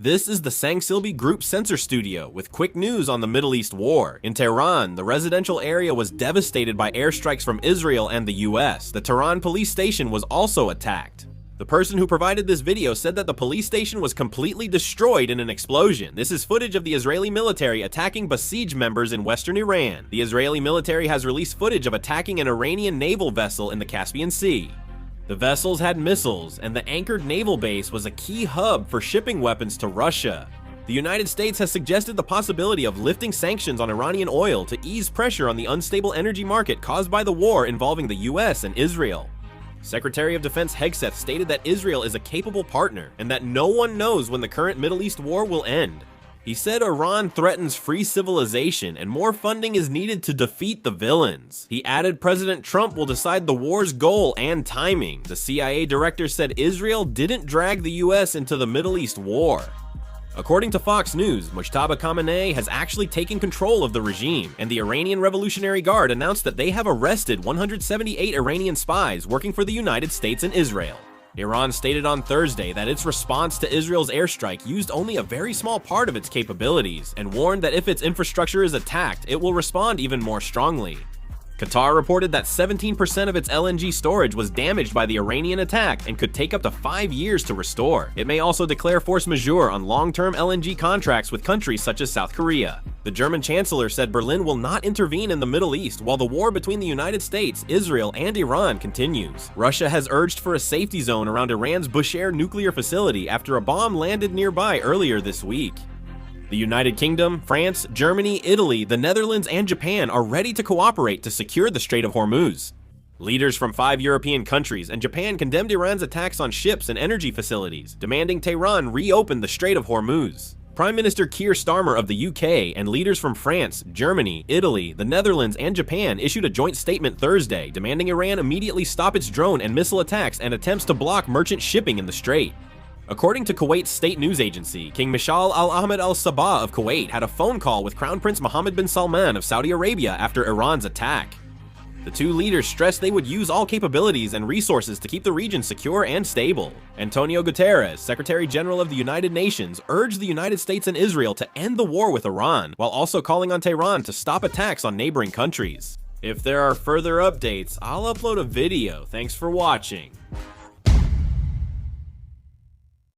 This is the Sangsilbi Group Censor Studio with quick news on the Middle East war. In Tehran, the residential area was devastated by airstrikes from Israel and the US. The Tehran police station was also attacked. The person who provided this video said that the police station was completely destroyed in an explosion. This is footage of the Israeli military attacking Basij members in western Iran. The Israeli military has released footage of attacking an Iranian naval vessel in the Caspian Sea. The vessels had missiles, and the anchored naval base was a key hub for shipping weapons to Russia. The United States has suggested the possibility of lifting sanctions on Iranian oil to ease pressure on the unstable energy market caused by the war involving the US and Israel. Secretary of Defense Hegseth stated that Israel is a capable partner and that no one knows when the current Middle East war will end. He said Iran threatens free civilization and more funding is needed to defeat the villains. He added President Trump will decide the war's goal and timing. The CIA director said Israel didn't drag the US into the Middle East war. According to Fox News, Mujtaba Khamenei has actually taken control of the regime, and the Iranian Revolutionary Guard announced that they have arrested 178 Iranian spies working for the United States and Israel. Iran stated on Thursday that its response to Israel's airstrike used only a very small part of its capabilities, and warned that if its infrastructure is attacked, it will respond even more strongly. Qatar reported that 17% of its LNG storage was damaged by the Iranian attack and could take up to 5 years to restore. It may also declare force majeure on long-term LNG contracts with countries such as South Korea. The German chancellor said Berlin will not intervene in the Middle East while the war between the United States, Israel, and Iran continues. Russia has urged for a safety zone around Iran's Bushehr nuclear facility after a bomb landed nearby earlier this week. The United Kingdom, France, Germany, Italy, the Netherlands, and Japan are ready to cooperate to secure the Strait of Hormuz. Leaders from 5 European countries and Japan condemned Iran's attacks on ships and energy facilities, demanding Tehran reopen the Strait of Hormuz. Prime Minister Keir Starmer of the UK and leaders from France, Germany, Italy, the Netherlands, and Japan issued a joint statement Thursday demanding Iran immediately stop its drone and missile attacks and attempts to block merchant shipping in the strait. According to Kuwait's state news agency, King Mishal Al Ahmed Al Sabah of Kuwait had a phone call with Crown Prince Mohammed bin Salman of Saudi Arabia after Iran's attack. The two leaders stressed they would use all capabilities and resources to keep the region secure and stable. Antonio Guterres, Secretary General of the United Nations, urged the United States and Israel to end the war with Iran, while also calling on Tehran to stop attacks on neighboring countries. If there are further updates, I'll upload a video. Thanks for watching.